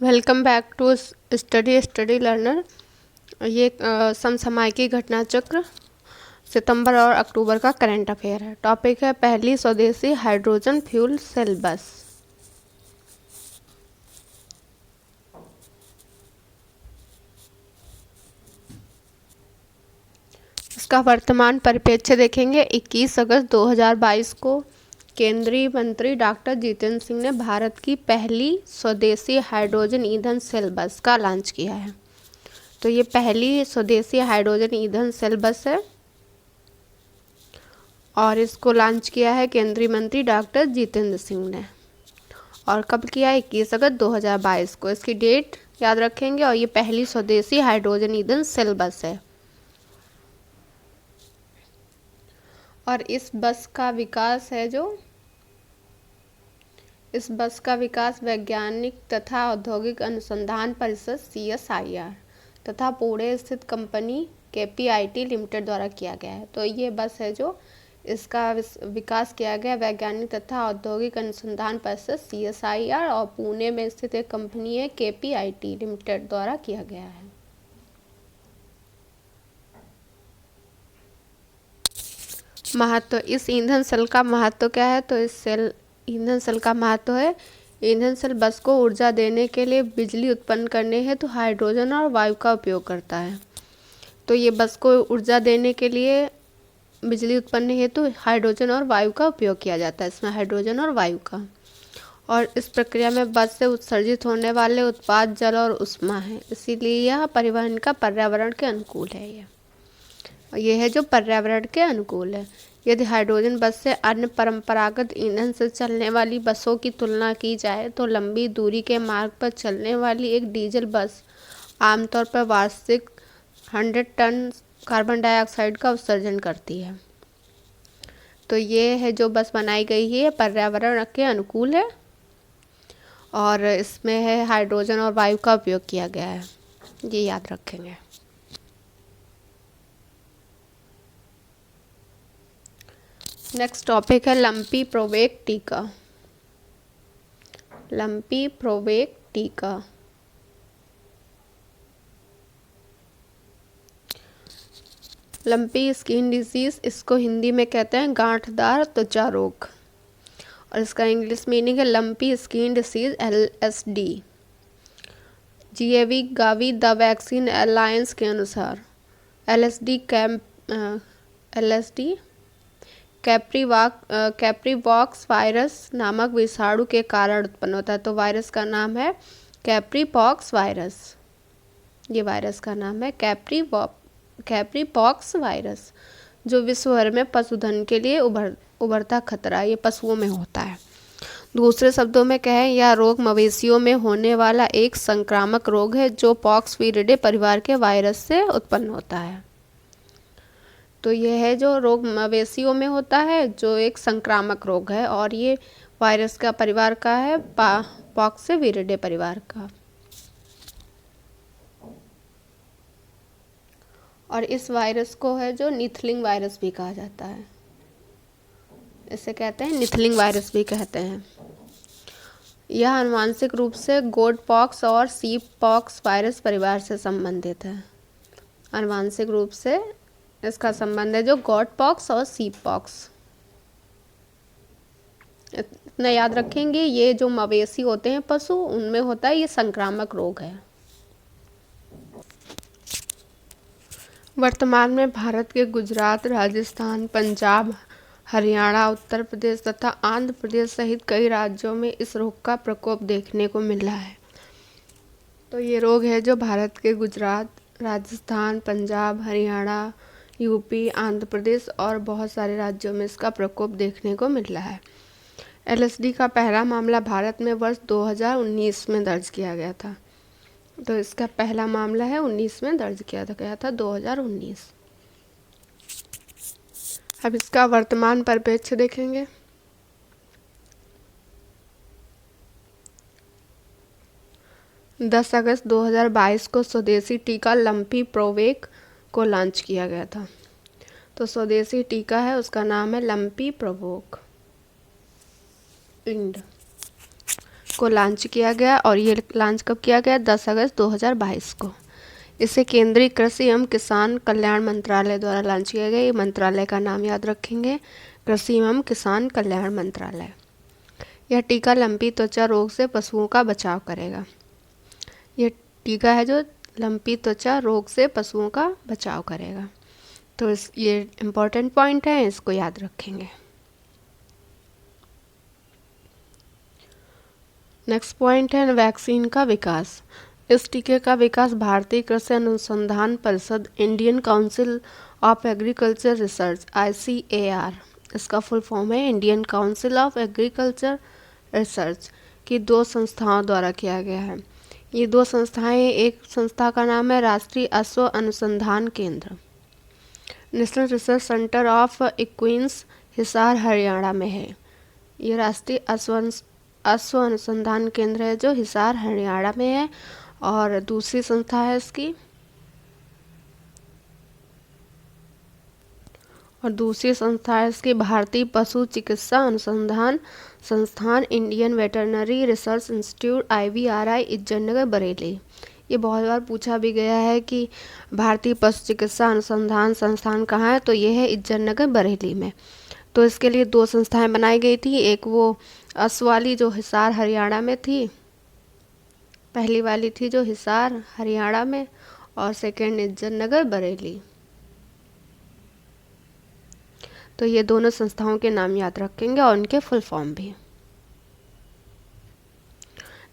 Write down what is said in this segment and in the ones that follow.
Welcome back to Study Learner. ये समसामयिकी घटना चक्र सितंबर और अक्टूबर का करंट अफेयर है। टॉपिक है पहली स्वदेशी हाइड्रोजन फ्यूल सेल बस। इसका वर्तमान परिप्रेक्ष्य देखेंगे। 21 अगस्त 2022 को केंद्रीय मंत्री डॉक्टर जितेंद्र सिंह ने भारत की पहली स्वदेशी हाइड्रोजन ईंधन सेल बस का लॉन्च किया है। तो ये पहली स्वदेशी हाइड्रोजन ईंधन सेल बस है और इसको लॉन्च किया है केंद्रीय मंत्री डॉक्टर जितेंद्र सिंह ने। और कब किया है? 21 अगस्त 2022 को। इसकी डेट याद रखेंगे। और ये पहली स्वदेशी हाइड्रोजन ईंधन सेल बस है। और इस बस का विकास वैज्ञानिक तथा औद्योगिक अनुसंधान परिषद CSIR तथा पुणे स्थित कंपनी KPIT लिमिटेड द्वारा किया गया है। तो ये बस है जो इसका विकास किया गया वैज्ञानिक तथा औद्योगिक अनुसंधान परिषद CSIR और पुणे में स्थित एक कंपनी है KPIT लिमिटेड द्वारा किया गया है। महत्व, इस ईंधन सेल का महत्व क्या है? तो ईंधन सेल का महत्व है, ईंधन सेल बस को ऊर्जा देने के लिए बिजली उत्पन्न करने हेतु हाइड्रोजन और वायु का उपयोग करता है। तो ये बस को ऊर्जा देने के लिए बिजली उत्पन्न हेतु हाइड्रोजन और वायु का उपयोग किया जाता है। इसमें हाइड्रोजन और वायु का। और इस प्रक्रिया में बस से उत्सर्जित होने वाले उत्पाद जल और ऊष्मा है, इसीलिए यह परिवहन का पर्यावरण के अनुकूल है। ये है जो पर्यावरण के अनुकूल है। यदि हाइड्रोजन बस से अन्य परंपरागत ईंधन से चलने वाली बसों की तुलना की जाए तो लंबी दूरी के मार्ग पर चलने वाली एक डीजल बस आमतौर पर वार्षिक 100 टन कार्बन डाइऑक्साइड का उत्सर्जन करती है। तो ये है जो बस बनाई गई है, पर्यावरण के अनुकूल है और इसमें है हाइड्रोजन और वायु का उपयोग किया गया है। ये याद रखेंगे। नेक्स्ट टॉपिक है लंपी प्रोवेक टीका। लंपी प्रोवेक टीका लंपी स्किन डिजीज, इसको हिंदी में कहते हैं गांठदार त्वचा रोग और इसका इंग्लिश मीनिंग है lumpy skin disease LSD। GAVI Gavi the vaccine alliance के अनुसार LSD कैप्रीवॉक्स वायरस नामक विषाणु के कारण उत्पन्न होता है। तो वायरस का नाम है कैप्रीपॉक्स वायरस। ये वायरस का नाम है कैप्रीपॉक्स वायरस, जो विश्व भर में पशुधन के लिए उभरता खतरा, ये पशुओं में होता है। दूसरे शब्दों में कहें, यह रोग मवेशियों में होने वाला एक संक्रामक रोग है जो पॉक्सवीरिडे परिवार के वायरस से उत्पन्न होता है। तो यह है जो रोग मवेशियों में होता है, जो एक संक्रामक रोग है और ये वायरस का परिवार का है पॉक्सवीरिडे परिवार का। और इस वायरस को है जो निथलिंग वायरस भी कहा जाता है। इसे कहते हैं निथलिंग वायरस भी कहते हैं। यह आनुवांशिक रूप से गोट पॉक्स और सीप पॉक्स वायरस परिवार से संबंधित है। आनुवांशिक रूप से इसका संबंध है जो गॉट पॉक्स और सीप पॉक्स। इतना याद रखेंगे, ये जो मवेशी होते हैं पशु, उनमें होता है ये संक्रामक रोग है। वर्तमान में भारत के गुजरात, राजस्थान, पंजाब, हरियाणा, उत्तर प्रदेश तथा आंध्र प्रदेश सहित कई राज्यों में इस रोग का प्रकोप देखने को मिल रहा है। तो ये रोग है जो भारत के गुजरात, राजस्थान, पंजाब, हरियाणा, यूपी, आंध्र प्रदेश और बहुत सारे राज्यों में इसका प्रकोप देखने को मिल रहा है। LSD का पहला मामला भारत में वर्ष 2019 में दर्ज किया गया था। तो इसका पहला मामला है 19 में दर्ज किया गया था 2019। अब इसका वर्तमान परिप्रेक्ष्य देखेंगे। दस अगस्त 2022 को स्वदेशी टीका लंपी प्रोवेक को लॉन्च किया गया था। तो स्वदेशी टीका है, उसका नाम है लंपी प्रोवोक इंड। को लॉन्च किया गया और ये लॉन्च कब किया गया? 10 अगस्त 2022 को। इसे केंद्रीय कृषि एवं किसान कल्याण मंत्रालय द्वारा लॉन्च किया गया। ये मंत्रालय का नाम याद रखेंगे, कृषि एवं किसान कल्याण मंत्रालय। यह टीका लंपी त्वचा रोग से पशुओं का बचाव करेगा। यह टीका है जो लंपी त्वचा रोग से पशुओं का बचाव करेगा। तो ये इम्पोर्टेंट पॉइंट है, इसको याद रखेंगे। नेक्स्ट पॉइंट है वैक्सीन का विकास। इस टीके का विकास भारतीय कृषि अनुसंधान परिषद, Indian council of agriculture research ICAR, इसका फुल फॉर्म है Indian council of agriculture research, की 2 संस्थाओं द्वारा किया गया है। ये 2 संस्थाएं, एक संस्था का नाम है राष्ट्रीय अश्व अनुसंधान केंद्र, national research centre of इक्विन्स, Hisar Haryana में है। ये राष्ट्रीय अश्व अनुसंधान केंद्र है जो हिसार हरियाणा में है। और दूसरी संस्था है इसकी भारतीय पशु चिकित्सा अनुसंधान संस्थान, Indian veterinary research institute IVRI, Izzatnagar, Bareilly. ये बहुत बार पूछा भी गया है कि भारतीय पशु चिकित्सा अनुसंधान संस्थान कहाँ है, तो ये है इज्जतनगर, बरेली में। तो इसके लिए 2 संस्थाएं बनाई गई थी, एक वो अश्व वाली जो हिसार हरियाणा में थी, पहली वाली थी जो हिसार हरियाणा में, और सेकेंड इज्जतनगर, बरेली। तो ये दोनों संस्थाओं के नाम याद रखेंगे और उनके फुल फॉर्म भी।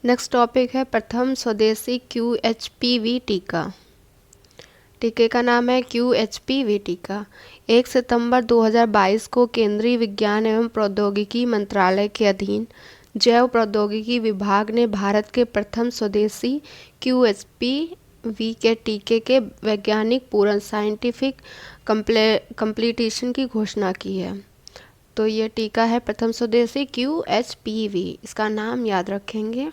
नेक्स्ट टॉपिक है प्रथम स्वदेशी QHPV टीका। टीके का नाम है QHPV टीका। 1 सितंबर 2022 को केंद्रीय विज्ञान एवं प्रौद्योगिकी मंत्रालय के अधीन जैव प्रौद्योगिकी विभाग ने भारत के प्रथम स्वदेशी QHPV के टीके के वैज्ञानिक पूर्ण साइंटिफिक कंप्लीटेशन की घोषणा की है। तो ये टीका है प्रथम स्वदेशी QHPV, इसका नाम याद रखेंगे।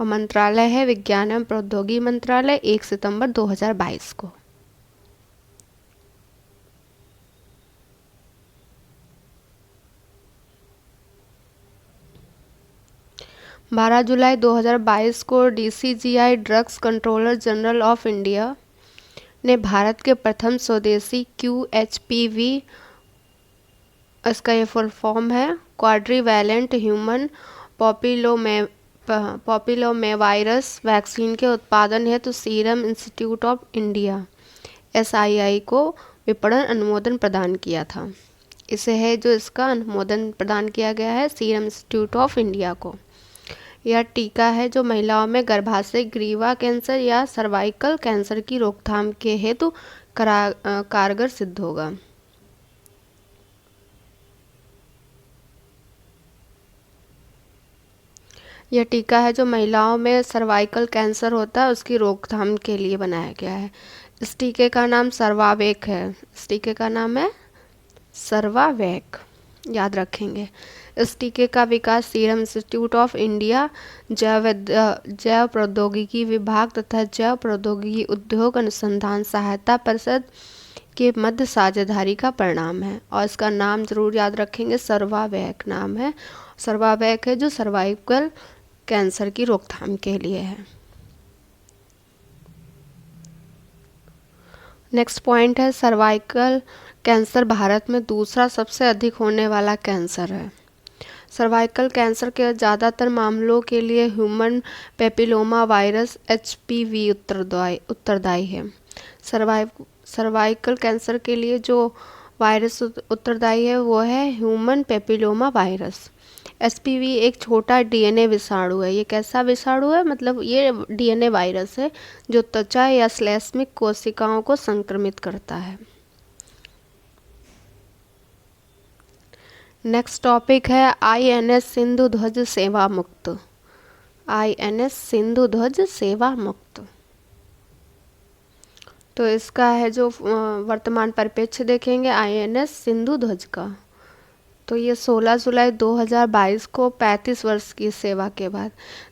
और मंत्रालय है विज्ञान एवं प्रौद्योगिकी मंत्रालय, 1 सितंबर 2022 को। 12 जुलाई 2022 को DCGI drugs controller general of India ने भारत के प्रथम स्वदेशी QHPV, इसका ये फुल फॉर्म है क्वाड्रीवैलेंट ह्यूमन पॉपिलोमेवायरस वैक्सीन के उत्पादन हेतु serum institute of India SII को विपणन अनुमोदन प्रदान किया था। इसे है जो इसका अनुमोदन प्रदान किया गया है सीरम इंस्टीट्यूट ऑफ इंडिया को। यह टीका है जो महिलाओं में गर्भाशय ग्रीवा कैंसर या सर्वाइकल कैंसर की रोकथाम के हेतु कारगर सिद्ध होगा। यह टीका है जो महिलाओं में सर्वाइकल कैंसर होता है उसकी रोकथाम के लिए बनाया गया है। इस टीके का नाम सर्वावेक है। इस टीके का नाम है सर्वावेक, याद रखेंगे। इस टीके का विकास सीरम इंस्टीट्यूट ऑफ इंडिया, जैव प्रौद्योगिकी विभाग तथा जैव प्रौद्योगिकी उद्योग अनुसंधान सहायता परिषद के मध्य साझेदारी का परिणाम है। और इसका नाम जरूर याद रखेंगे, सर्वावेक नाम है। सर्वावेक है जो सर्वाइकल कैंसर की रोकथाम के लिए है। नेक्स्ट पॉइंट है सर्वाइकल कैंसर भारत में दूसरा सबसे अधिक होने वाला कैंसर है। सर्वाइकल कैंसर के ज़्यादातर मामलों के लिए ह्यूमन पेपिलोमा वायरस HPV उत्तरदायी है। सर्वाइकल कैंसर के लिए जो वायरस उत्तरदायी है वो है ह्यूमन पेपिलोमा वायरस। HPV एक छोटा DNA विषाणु है। ये कैसा विषाणु है? मतलब ये DNA वायरस है जो त्वचा या श्लेष्मिक कोशिकाओं को संक्रमित करता है। नेक्स्ट टॉपिक है INS सिंधु ध्वज सेवा मुक्त। INS सिंधु ध्वज सेवा मुक्त। तो इसका है जो वर्तमान परिप्रेक्ष्य देखेंगे INS सिंधु ध्वज का, तो ये 16 जुलाई 2022 को 35 वर्ष की सेवा के बाद,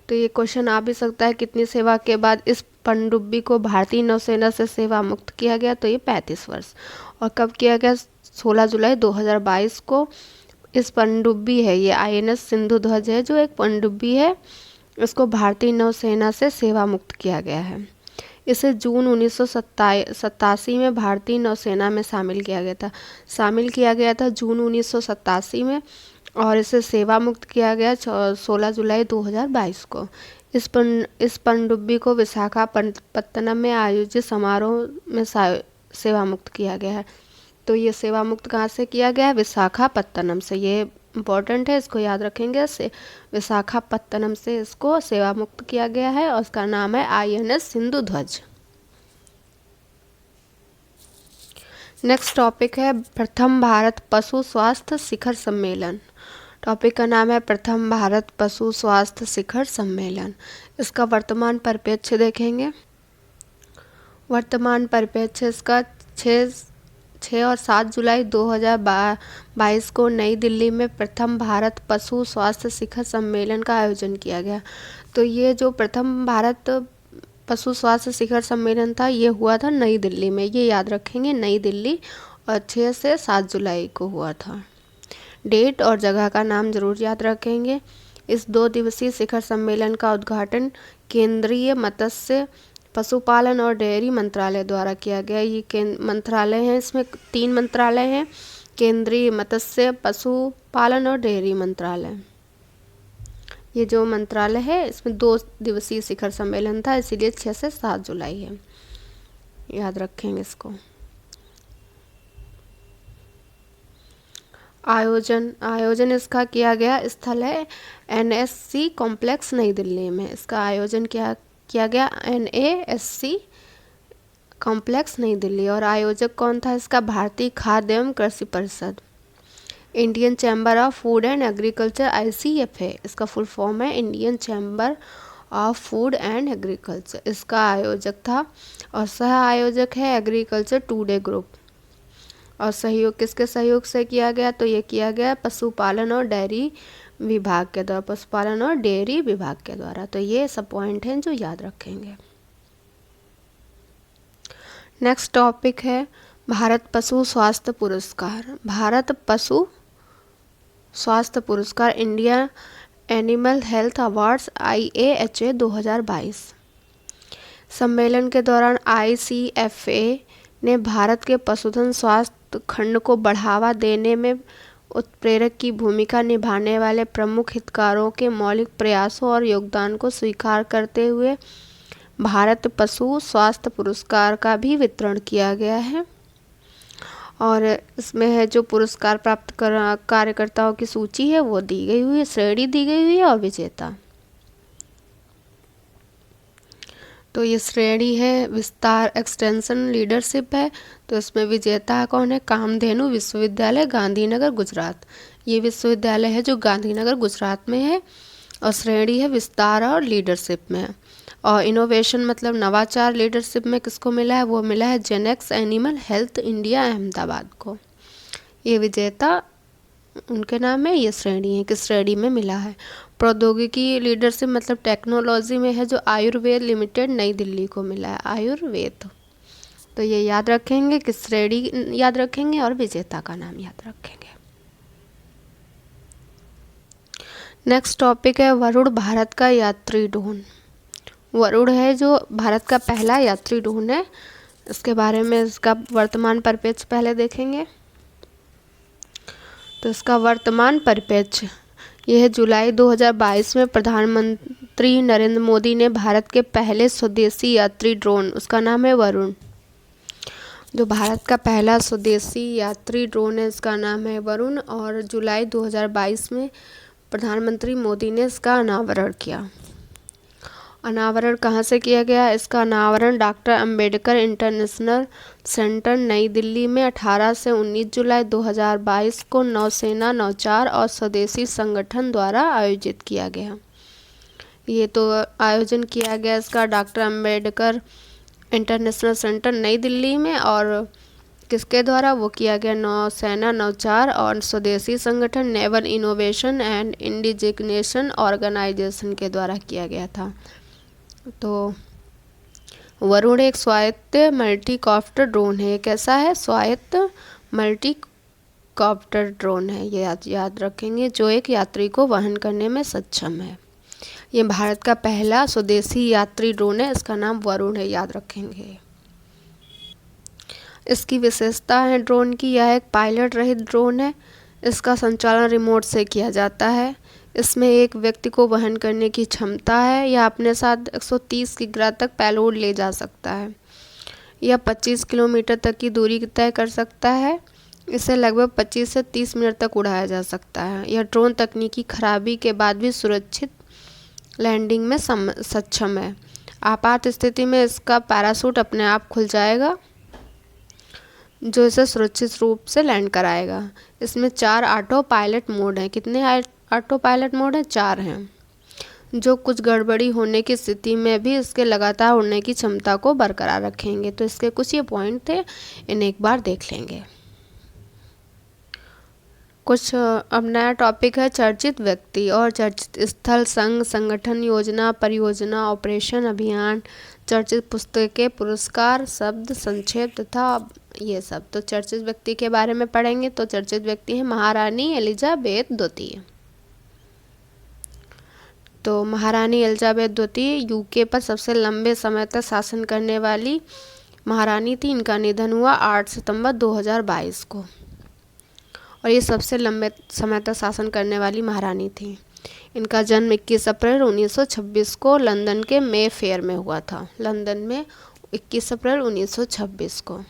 तो ये क्वेश्चन आ भी सकता है कितनी सेवा के बाद इस पनडुब्बी को भारतीय नौसेना से सेवा मुक्त किया गया, तो ये 35 वर्ष। और कब किया गया? 16 जुलाई 2022 को इस पनडुब्बी है, ये INS सिंधु ध्वज है जो एक पनडुब्बी है, इसको भारतीय नौसेना से सेवा मुक्त किया गया है। इसे जून 1987 में भारतीय नौसेना में शामिल किया गया था जून 1987 में, और इसे सेवा मुक्त किया गया 16 जुलाई 2022 को। इस पनडुब्बी को विशाखापत्तनम में आयोजित समारोह में सेवा मुक्त किया गया है। तो ये सेवा मुक्त कहाँ से किया गया है? विशाखापत्तनम से। ये इम्पोर्टेंट है, इसको याद रखेंगे। विशाखापत्तनम से इसको सेवा मुक्त किया गया है और उसका नाम है INS सिंधु ध्वज। नेक्स्ट टॉपिक है प्रथम भारत पशु स्वास्थ्य शिखर सम्मेलन। टॉपिक का नाम है प्रथम भारत पशु स्वास्थ्य शिखर सम्मेलन। इसका वर्तमान परिप्रेक्ष्य देखेंगे। वर्तमान परिप्रेक्ष्य इसका 6 और 7 जुलाई 2022 को नई दिल्ली में प्रथम भारत पशु स्वास्थ्य शिखर सम्मेलन का आयोजन किया गया। तो ये जो प्रथम भारत पशु स्वास्थ्य शिखर सम्मेलन था, ये हुआ था नई दिल्ली में, ये याद रखेंगे, नई दिल्ली, और 6 से 7 जुलाई को हुआ था। डेट और जगह का नाम जरूर याद रखेंगे। इस 2 दिवसीय शिखर सम्मेलन का उद्घाटन केंद्रीय मत्स्य पशुपालन और डेयरी मंत्रालय द्वारा किया गया। ये मंत्रालय हैं, इसमें 3 मंत्रालय हैं, केंद्रीय मत्स्य पशुपालन और डेयरी मंत्रालय। ये जो मंत्रालय है इसमें 2 दिवसीय शिखर सम्मेलन था, इसीलिए 6 से 7 जुलाई है, याद रखेंगे इसको। आयोजन इसका किया गया स्थल है NSC कॉम्प्लेक्स नई दिल्ली में। इसका आयोजन किया गया NASC कॉम्प्लेक्स नई दिल्ली। और आयोजक कौन था इसका? भारतीय खाद्य एवं कृषि परिषद, Indian chamber of food and agriculture ICF है। इसका फुल फॉर्म है Indian chamber of food and agriculture, इसका आयोजक था। और सह आयोजक है एग्रीकल्चर टुडे ग्रुप। और सहयोग किसके सहयोग से किया गया? तो ये किया गया पशुपालन और डेयरी विभाग के द्वारा, पशुपालन और डेयरी विभाग के द्वारा। तो ये सब पॉइंट हैं जो याद रखेंगे। नेक्स्ट टॉपिक है भारत पशु स्वास्थ्य पुरस्कार। भारत पशु स्वास्थ्य पुरस्कार, India animal health awards IAHA 2022। सम्मेलन के दौरान ICFA ने भारत के पशुधन स्वास्थ्य खंड को बढ़ावा देने में उत्प्रेरक की भूमिका निभाने वाले प्रमुख हितधारकों के मौलिक प्रयासों और योगदान को स्वीकार करते हुए भारत पशु स्वास्थ्य पुरस्कार का भी वितरण किया गया है। और इसमें है जो पुरस्कार प्राप्त कार्यकर्ताओं की सूची है वो दी गई हुई है, श्रेणी दी गई हुई है और विजेता। तो ये श्रेणी है विस्तार एक्सटेंशन लीडरशिप है। तो इसमें विजेता कौन है? कामधेनु विश्वविद्यालय गांधीनगर गुजरात। ये विश्वविद्यालय है जो गांधीनगर गुजरात में है। और श्रेणी है विस्तार और लीडरशिप में। और इनोवेशन मतलब नवाचार लीडरशिप में किसको मिला है? वो मिला है Zenex Animal Health India Ahmedabad को। ये विजेता उनके नाम है, ये श्रेणी है, किस श्रेणी में मिला है? प्रौद्योगिकी लीडरशिप मतलब टेक्नोलॉजी में है जो आयुर्वेद लिमिटेड नई दिल्ली को मिला है, आयुर्वेद। तो ये याद रखेंगे, किस श्रेणी याद रखेंगे और विजेता का नाम याद रखेंगे। नेक्स्ट टॉपिक है वरुण भारत का यात्री ड्रोन। वरुण है जो भारत का पहला यात्री ड्रोन है। इसके बारे में इसका वर्तमान परिप्रेक्ष्य पहले देखेंगे। तो इसका वर्तमान परिप्रेक्ष्य यह है जुलाई 2022 में प्रधानमंत्री नरेंद्र मोदी ने भारत के पहले स्वदेशी यात्री ड्रोन, उसका नाम है वरुण, जो भारत का पहला स्वदेशी यात्री ड्रोन है, इसका नाम है वरुण। और जुलाई 2022 में प्रधानमंत्री मोदी ने इसका अनावरण किया। अनावरण कहाँ से किया गया? इसका अनावरण डॉक्टर अंबेडकर इंटरनेशनल सेंटर नई दिल्ली में 18 से 19 जुलाई 2022 को नौसेना, नौचार और स्वदेशी संगठन द्वारा आयोजित किया गया। ये तो आयोजन किया गया इसका डॉक्टर अंबेडकर इंटरनेशनल सेंटर नई दिल्ली में, और किसके द्वारा वो किया गया? नौसेना, नौचार और स्वदेशी संगठन नेवल इनोवेशन एंड इंडिजिग्नेशन ऑर्गेनाइजेशन के द्वारा किया गया था। तो वरुण एक स्वायत्त मल्टी कॉप्टर ड्रोन है। कैसा है? स्वायत्त मल्टी कॉप्टर ड्रोन है, ये याद रखेंगे, जो एक यात्री को वहन करने में सक्षम है। ये भारत का पहला स्वदेशी यात्री ड्रोन है, इसका नाम वरुण है, याद रखेंगे। इसकी विशेषता है ड्रोन की, यह एक पायलट रहित ड्रोन है। इसका संचालन रिमोट से किया जाता है। इसमें एक व्यक्ति को वहन करने की क्षमता है। यह अपने साथ 130 किग्रा तक पेलोड ले जा सकता है। यह 25 किलोमीटर तक की दूरी तय कर सकता है। इसे लगभग 25 से 30 मिनट तक उड़ाया जा सकता है। यह ड्रोन तकनीकी खराबी के बाद भी सुरक्षित लैंडिंग में सक्षम है। आपात स्थिति में इसका पैराशूट अपने आप खुल जाएगा, जो इसे सुरक्षित रूप से लैंड कराएगा। इसमें 4 ऑटो पायलट मोड हैं। कितने ऑटो पायलट मोड हैं? 4 हैं, जो कुछ गड़बड़ी होने की स्थिति में भी इसके लगातार उड़ने की क्षमता को बरकरार रखेंगे। तो इसके कुछ ये पॉइंट थे, इन्हें एक बार देख लेंगे। कुछ अब नया टॉपिक है चर्चित व्यक्ति और चर्चित स्थल, संघ, संगठन, योजना, परियोजना, ऑपरेशन, अभियान, चर्चित पुस्तकें, पुरस्कार, शब्द, संक्षेप तथा ये सब। तो चर्चित व्यक्ति के बारे में पढ़ेंगे। तो चर्चित व्यक्ति है महारानी एलिजाबेथ द्वितीय। तो महारानी एलिजाबेथ द्वितीय यूके पर सबसे लंबे समय तक शासन करने वाली महारानी थी। इनका निधन हुआ 8 सितंबर 2022 को, और ये सबसे लंबे समय तक शासन करने वाली महारानी थी। इनका जन्म 21 अप्रैल 1926 को लंदन के मे फेयर में हुआ था। लंदन में 21 अप्रैल 1926 को।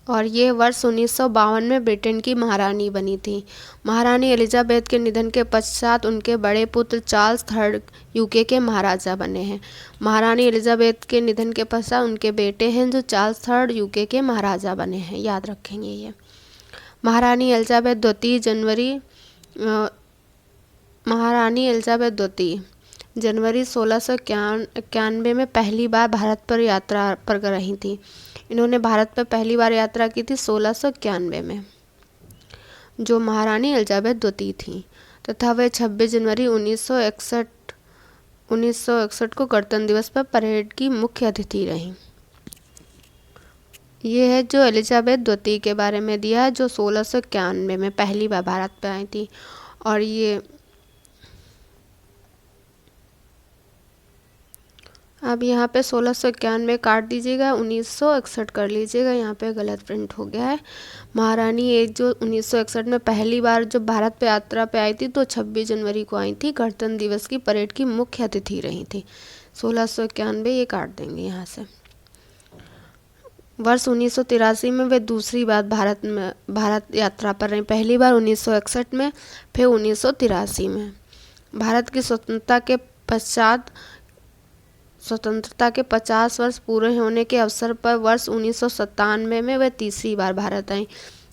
और ये वर्ष 1952 में ब्रिटेन की महारानी बनी थी। महारानी एलिजाबेथ के निधन के पश्चात उनके बड़े पुत्र चार्ल्स III यूके के महाराजा बने हैं। महारानी एलिजाबेथ के निधन के पश्चात उनके बेटे हैं जो चार्ल्स III यूके के महाराजा बने हैं, याद रखेंगे ये। महारानी एलिजाबेथ द्वितीय जनवरी 1691 में पहली बार भारत पर यात्रा पर रही थी। इन्होंने भारत पर पहली बार यात्रा की थी 1691 में, जो महारानी एलिजाबेथ द्वितीय थी, तथा वे 26 जनवरी 1961 को गणतंत्र दिवस पर परेड की मुख्य अतिथि रहीं। ये है जो एलिजाबेथ द्वितीय के बारे में दिया है, जो 1691 में पहली बार भारत पर आई थी। और ये अब यहाँ पे 1691 काट दीजिएगा, 1961 कर लीजिएगा, यहाँ पे गलत प्रिंट हो गया है। महारानी एक जो 1961 में पहली बार जब भारत पे यात्रा पे आई थी तो 26 जनवरी को आई थी, गणतंत्र दिवस की परेड की मुख्य अतिथि रही थी। 1691 ये काट देंगे यहाँ से। वर्ष 1983 में वे दूसरी बार भारत यात्रा पर रही, पहली बार 1961 में, फिर 1983 में। भारत की स्वतंत्रता के 50 वर्ष पूरे होने के अवसर पर वर्ष 1997 में वे तीसरी बार भारत आई।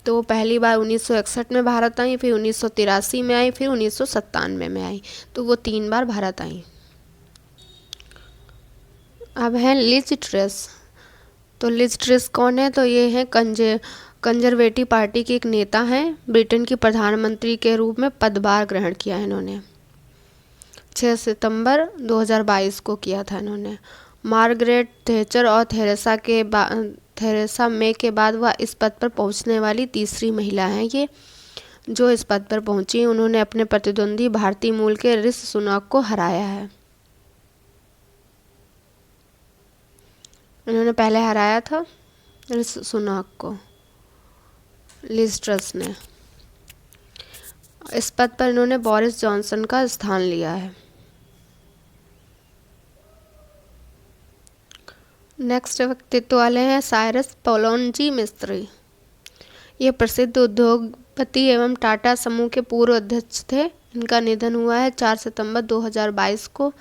तो वो पहली बार 1961 में भारत आई, फिर 1983 में आई, फिर 1997 में आई। तो वो 3 बार भारत आई। अब है लिज ट्रस। तो लिज ट्रस कौन है? तो ये है कंजर्वेटिव पार्टी के एक नेता हैं। ब्रिटेन की प्रधानमंत्री के रूप में पदभार ग्रहण किया है इन्होंने। 6 सितंबर 2022 को किया था इन्होंने। मार्गरेट थैचर और थेरेसा मे के बाद वह इस पद पर पहुंचने वाली तीसरी महिला हैं ये, जो इस पद पर पहुंची। उन्होंने अपने प्रतिद्वंदी भारतीय मूल के ऋषि सुनक को हराया है। इन्होंने पहले हराया था ऋषि सुनक को, लिज ट्रस ने। इस पद पर इन्होंने बोरिस जॉनसन का स्थान लिया है। नेक्स्ट व्यक्तित्व वाले हैं साइरस पोलोनजी मिस्त्री। ये प्रसिद्ध उद्योगपति एवं टाटा समूह के पूर्व अध्यक्ष थे। इनका निधन हुआ है 4 सितंबर 2022 को।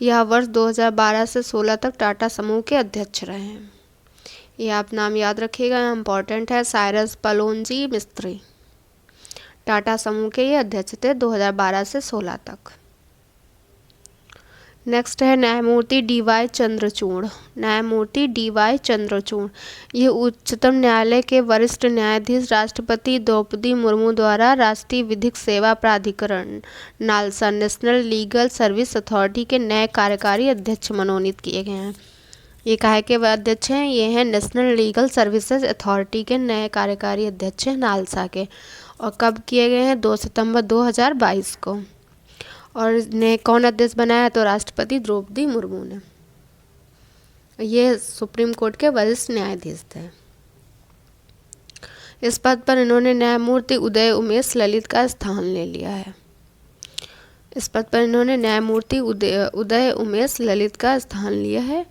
यह वर्ष 2012 से 16 तक टाटा समूह के अध्यक्ष रहे हैं। ये आप नाम याद रखिएगा, यहाँ इम्पॉर्टेंट है। साइरस पोलोनजी मिस्त्री टाटा समूह के ये अध्यक्ष थे 2012 से 16 तक। नेक्स्ट है न्यायमूर्ति DY चंद्रचूड़। न्यायमूर्ति DY चंद्रचूड़ ये उच्चतम न्यायालय के वरिष्ठ न्यायाधीश राष्ट्रपति द्रौपदी मुर्मू द्वारा राष्ट्रीय विधिक सेवा प्राधिकरण NALSA national legal service authority के नए कार्यकारी अध्यक्ष मनोनीत किए गए हैं। ये काहे के अध्यक्ष हैं? ये हैं नेशनल लीगल सर्विसेज अथॉरिटी के नए कार्यकारी अध्यक्ष हैं नालसा के। और कब किए गए हैं? 2 सितंबर 2022 को। और ने कौन अध्यक्ष बनाया? तो राष्ट्रपति द्रौपदी मुर्मू ने। ये सुप्रीम कोर्ट के वरिष्ठ न्यायाधीश थे। इस पद पर इन्होंने न्यायमूर्ति उदय उमेश ललित का स्थान ले लिया है। इस पद पर इन्होंने न्यायमूर्ति उदय उमेश ललित का स्थान लिया है।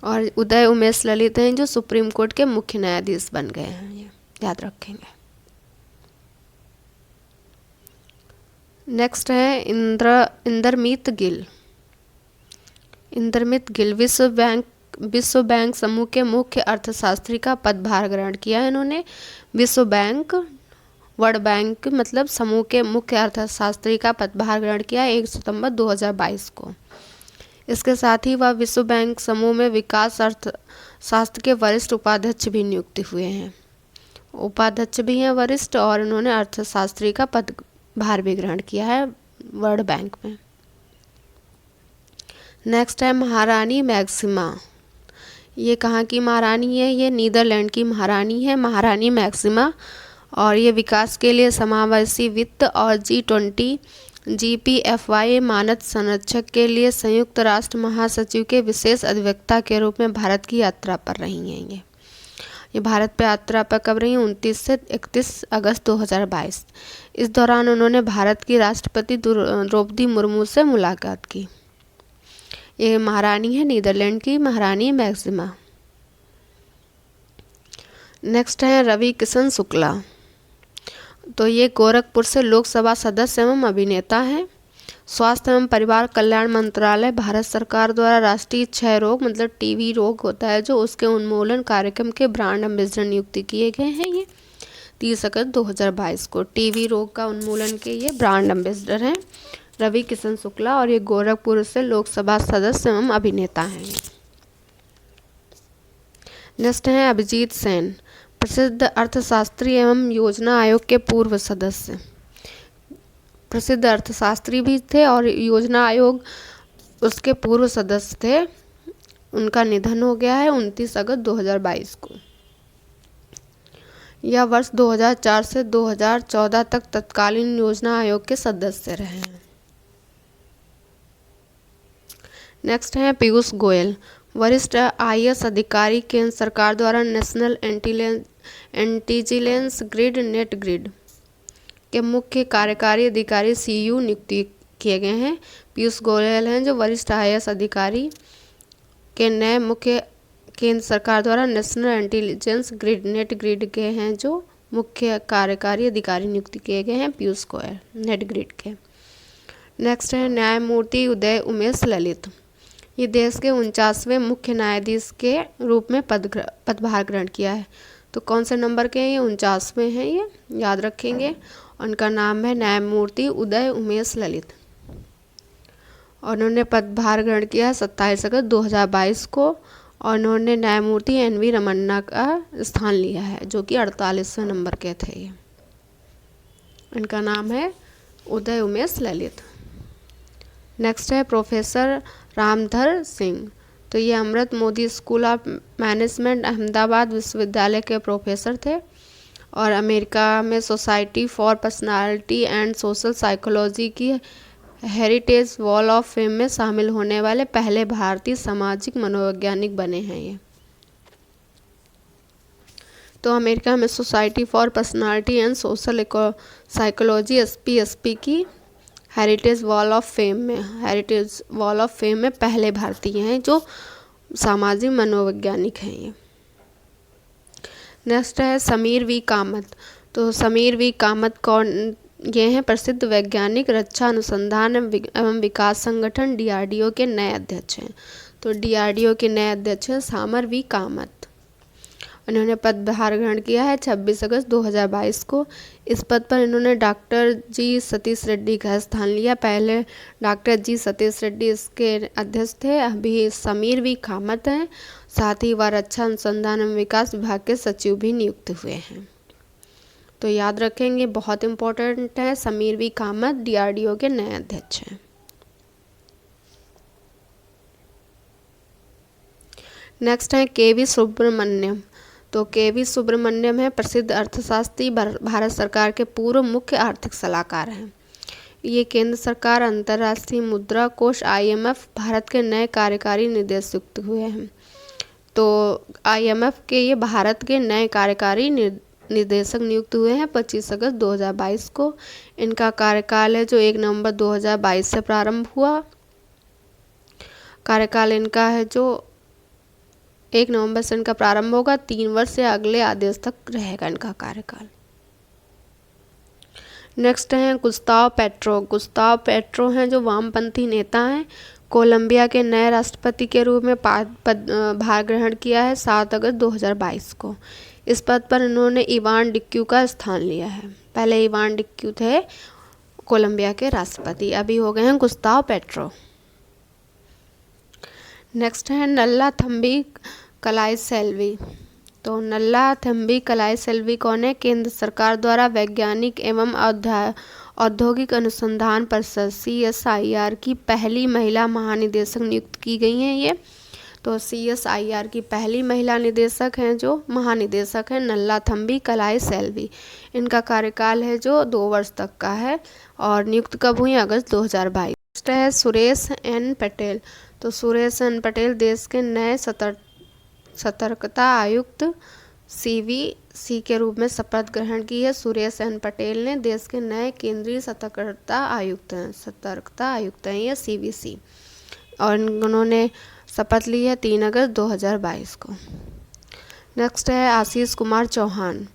और उदय उमेश ललित हैं जो सुप्रीम कोर्ट के मुख्य न्यायाधीश बन गए हैं, ये याद रखेंगे। नेक्स्ट है इंदरमीत गिल। इंदरमीत गिल विश्व बैंक समूह के मुख्य अर्थशास्त्री का पदभार ग्रहण किया है इन्होंने। विश्व बैंक वर्ल्ड बैंक मतलब समूह के मुख्य अर्थशास्त्री का पदभार ग्रहण किया 1 सितंबर 2022 को। इसके साथ ही वह विश्व बैंक समूह में विकास अर्थशास्त्र के वरिष्ठ उपाध्यक्ष भी नियुक्त हुए हैं। उपाध्यक्ष भी हैं वरिष्ठ, और इन्होंने अर्थशास्त्री का पदभार भी ग्रहण किया है वर्ल्ड बैंक में। नेक्स्ट है महारानी मैक्सिमा। ये कहाँ की महारानी है? ये नीदरलैंड की महारानी है, महारानी मैक्सिमा। और ये विकास के लिए समावेशी वित्त और G20 GPFY मानद संरक्षक के लिए संयुक्त राष्ट्र महासचिव के विशेष अधिवक्ता के रूप में भारत की यात्रा पर रही हैं। ये भारत पे यात्रा पर कब रही? 29 से 31 अगस्त 2022। इस दौरान उन्होंने भारत की राष्ट्रपति द्रौपदी मुर्मू से मुलाकात की। ये महारानी है नीदरलैंड की महारानी मैक्सिमा। नेक्स्ट है रवि किशन शुक्ला। तो ये गोरखपुर से लोकसभा सदस्य एवं अभिनेता हैं। स्वास्थ्य एवं परिवार कल्याण मंत्रालय भारत सरकार द्वारा राष्ट्रीय क्षय रोग मतलब टीबी रोग होता है जो उसके उन्मूलन कार्यक्रम के ब्रांड एम्बेसडर नियुक्त किए गए हैं। ये 30 अगस्त 2022 को टीबी रोग का उन्मूलन के ये ब्रांड एम्बेसडर हैं रवि किशन शुक्ला। और ये गोरखपुर से लोकसभा सदस्य एवं अभिनेता हैं। नेक्स्ट हैं अभिजीत सेन, प्रसिद्ध अर्थशास्त्री एवं योजना आयोग के पूर्व सदस्य। प्रसिद्ध अर्थशास्त्री भी थे और योजना आयोग उसके पूर्व सदस्य थे। उनका निधन हो गया है 29 अगस्त 2022 को। यह वर्ष 2004 से 2014 तक तत्कालीन योजना आयोग के सदस्य रहे हैं। नेक्स्ट है पीयूष गोयल, वरिष्ठ IAS अधिकारी, केंद्र सरकार द्वारा national intelligence grid net grid के मुख्य कार्यकारी अधिकारी CU नियुक्त किए गए हैं। पीयूष गोयल हैं जो वरिष्ठ IAS अधिकारी के नए मुख्य केंद्र सरकार द्वारा national intelligence grid net grid के हैं जो मुख्य कार्यकारी अधिकारी नियुक्त किए गए हैं पीयूष गोयल नेट ग्रिड के। नेक्स्ट है न्यायमूर्ति उदय उमेश ललित। ये देश के 49वें मुख्य न्यायाधीश के रूप में पदभार ग्रहण किया है। तो कौन से नंबर के हैं? ये 49वें हैं, ये याद रखेंगे। उनका नाम है न्यायमूर्ति उदय उमेश ललित। और उन्होंने पदभार ग्रहण किया है 27 अगस्त 2022 को। और उन्होंने न्यायमूर्ति NV रमन्ना का स्थान लिया है जो कि 48वें नंबर के थे। ये इनका नाम है उदय उमेश ललित। नेक्स्ट है प्रोफेसर रामधर सिंह। तो ये Amrut Modi school of management Ahmedabad विश्वविद्यालय के प्रोफेसर थे और अमेरिका में society for personality and social psychology की हेरिटेज वॉल ऑफ फेम में शामिल होने वाले पहले भारतीय सामाजिक मनोवैज्ञानिक बने हैं ये। तो अमेरिका में society for personality and social psychology SPSP की हेरिटेज वॉल ऑफ फेम में पहले भारतीय हैं जो सामाजिक मनोवैज्ञानिक हैं ये। नेक्स्ट है समीर वी कामत। तो समीर वी कामत कौन? ये हैं प्रसिद्ध वैज्ञानिक, रक्षा अनुसंधान एवं विकास संगठन DRDO के नए अध्यक्ष हैं। तो DRDO के नए अध्यक्ष हैं सामर वी कामत। इन्होंने पदभार ग्रहण किया है 26 अगस्त 2022 को। इस पद पर इन्होंने डॉक्टर G सतीश रेड्डी का स्थान लिया। पहले डॉक्टर G सतीश रेड्डी इसके अध्यक्ष थे, अभी समीर वी कामत हैं। साथ ही वह रक्षा अनुसंधान एवं विकास विभाग के सचिव भी नियुक्त हुए हैं। तो याद रखेंगे, बहुत इंपॉर्टेंट है। समीर वी कामत DRDO के नए अध्यक्ष हैं। नेक्स्ट है के.वी. सुब्रमण्यम। तो के.वी. सुब्रमण्यम है प्रसिद्ध अर्थशास्त्री, भारत सरकार के पूर्व मुख्य आर्थिक सलाहकार हैं। ये केंद्र सरकार, अंतर्राष्ट्रीय मुद्रा कोष IMF, भारत के नए कार्यकारी निदेशक हुए हैं। तो IMF के ये भारत के नए कार्यकारी निदेशक नियुक्त हुए हैं 25 अगस्त 2022 को। इनका कार्यकाल है जो 1 नवंबर 2022 से प्रारंभ हुआ। कार्यकाल इनका है जो 1 नवंबर से इनका प्रारंभ होगा, 3 वर्ष से अगले आदेश तक रहेगा इनका कार्यकाल। नेक्स्ट हैं गुस्ताव पेट्रो। गुस्ताव पेट्रो हैं जो वामपंथी नेता हैं। कोलंबिया के नए राष्ट्रपति के रूप में भार ग्रहण किया है 7 अगस्त 2022 को। इस पद पर इन्होंने इवान डिक्यू का स्थान लिया है। पहले इवान डिक्यू थे कोलंबिया के राष्ट्रपति, अभी हो गए हैं गुस्ताव पेट्रो। नेक्स्ट है नल्ला थम्बी कलाईसेल्वी। तो नल्ला थम्बी कलाईसेल्वी कौन है? केंद्र सरकार द्वारा वैज्ञानिक एवं औद्योगिक अनुसंधान परिषद CSIR की पहली महिला महानिदेशक नियुक्त की गई हैं ये। तो CSIR की पहली महिला निदेशक हैं जो महानिदेशक हैं नल्ला थम्बी कलाईसेल्वी। इनका कार्यकाल है जो 2 वर्ष तक का है और नियुक्त कब हुई? अगस्त 2022। नेक्स्ट है सुरेश एन पटेल। तो सुरेश एन पटेल देश के नए सतर्कता आयुक्त CVC के रूप में शपथ ग्रहण की है। सुरेश एन पटेल ने देश के नए केंद्रीय सतर्कता आयुक्त हैं ये CVC, और उन्होंने शपथ ली है 3 अगस्त 2022 को। नेक्स्ट है आशीष कुमार चौहान।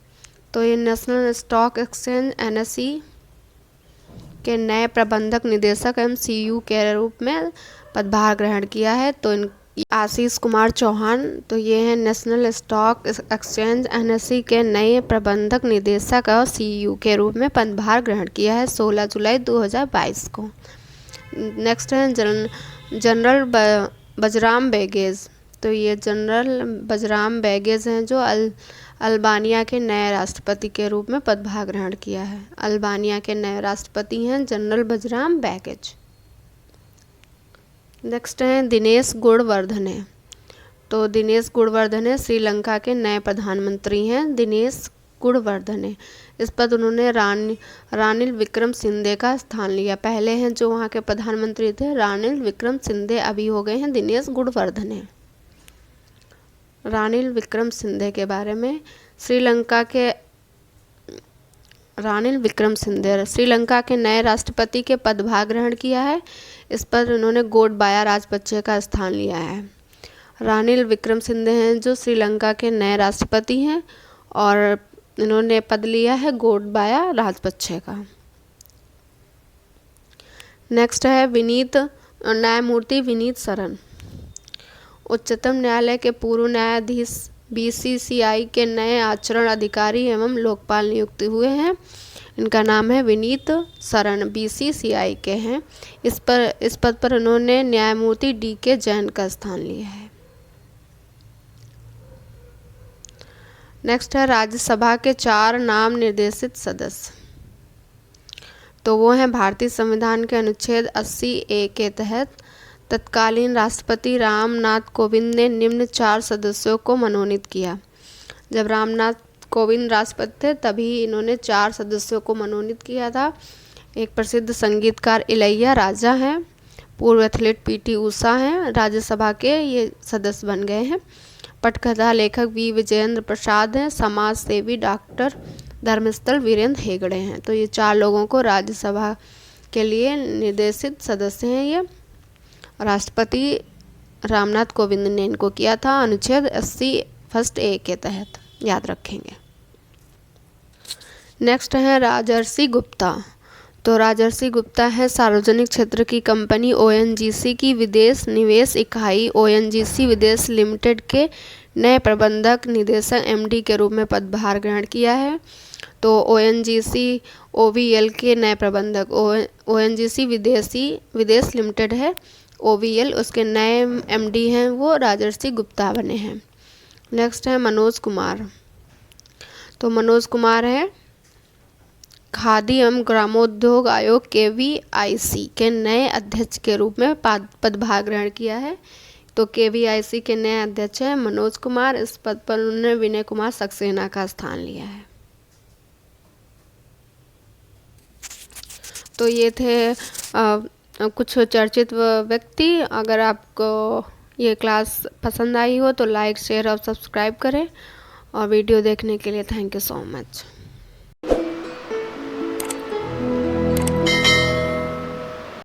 तो ये नेशनल स्टॉक एक्सचेंज NSE के नए प्रबंधक निदेशक MCU के रूप में पदभार ग्रहण किया है। तो आशीष कुमार चौहान, तो ये हैं नेशनल स्टॉक एक्सचेंज NSE के नए प्रबंधक निदेशक और CU के रूप में पदभार ग्रहण किया है 16 जुलाई 2022 को। नेक्स्ट है जनरल बजराम बैगेज। तो ये जनरल बजराम बैगेज हैं जो अल्बानिया के नए राष्ट्रपति के रूप में पदभार ग्रहण किया है। अल्बानिया के नए राष्ट्रपति हैं जनरल बजराम बैगेज। नेक्स्ट हैं दिनेश गुणवर्धने। तो दिनेश गुणवर्धने श्रीलंका के नए प्रधानमंत्री हैं। दिनेश गुणवर्धने, इस पद उन्होंने रानिल विक्रमसिंघे का स्थान लिया। पहले हैं जो वहाँ के प्रधानमंत्री थे रानिल विक्रमसिंघे, अभी हो गए हैं दिनेश गुणवर्धने। रानिल विक्रमसिंघे के बारे में, रानिल विक्रमसिंघे श्रीलंका के नए राष्ट्रपति के पदभार ग्रहण किया है। इस पर उन्होंने गोटबाया राजपक्षे का स्थान लिया है। रानिल विक्रमसिंघे हैं जो श्रीलंका के नए राष्ट्रपति हैं और इन्होंने पद लिया है गोटबाया राजपक्षे का। नेक्स्ट है न्यायमूर्ति विनीत सरन। उच्चतम न्यायालय के पूर्व न्यायाधीश BCCI के नए आचरण अधिकारी एवं लोकपाल नियुक्त हुए हैं। इनका नाम है विनीत सरन, BCCI के हैं। इस पद पर उन्होंने न्यायमूर्ति DK जैन का स्थान लिया है। नेक्स्ट है राज्यसभा के 4 नाम निर्देशित सदस्य। तो वो हैं भारतीय संविधान के अनुच्छेद 80A के तहत तत्कालीन राष्ट्रपति रामनाथ कोविंद ने निम्न 4 सदस्यों को मनोनीत किया। जब रामनाथ कोविंद राष्ट्रपति थे तभी इन्होंने 4 सदस्यों को मनोनीत किया था। एक प्रसिद्ध संगीतकार इलैया राजा हैं, पूर्व एथलीट PT उषा हैं, राज्यसभा के ये सदस्य बन गए हैं। पटकथा लेखक V विजयेंद्र प्रसाद हैं, समाज सेवी डॉक्टर धर्मस्थल वीरेंद्र हेगड़े हैं। तो ये 4 लोगों को राज्यसभा के लिए निर्देशित सदस्य हैं। ये राष्ट्रपति रामनाथ कोविंद ने इनको किया था अनुच्छेद 80(1) के तहत, याद रखेंगे। नेक्स्ट है राजर्षि गुप्ता। तो राजर्षि गुप्ता है सार्वजनिक क्षेत्र की कंपनी ONGC की विदेश निवेश इकाई ONGC विदेश लिमिटेड के नए प्रबंधक निदेशक MD के रूप में पदभार ग्रहण किया है। तो ONGC OVL के नए प्रबंधक ONGC विदेश लिमिटेड है OVL, उसके नए MD हैं वो राजर्षि गुप्ता बने हैं। नेक्स्ट है मनोज कुमार। तो मनोज कुमार है खादी एवं ग्रामोद्योग आयोग KVIC के नए अध्यक्ष के रूप में पदभार ग्रहण किया है। तो KVIC के नए अध्यक्ष हैं मनोज कुमार। इस पद पर उन्होंने विनय कुमार सक्सेना का स्थान लिया है। तो ये थे कुछ चर्चित व्यक्ति। अगर आपको ये क्लास पसंद आई हो तो लाइक, शेयर और सब्सक्राइब करें। और वीडियो देखने के लिए थैंक यू सो मच।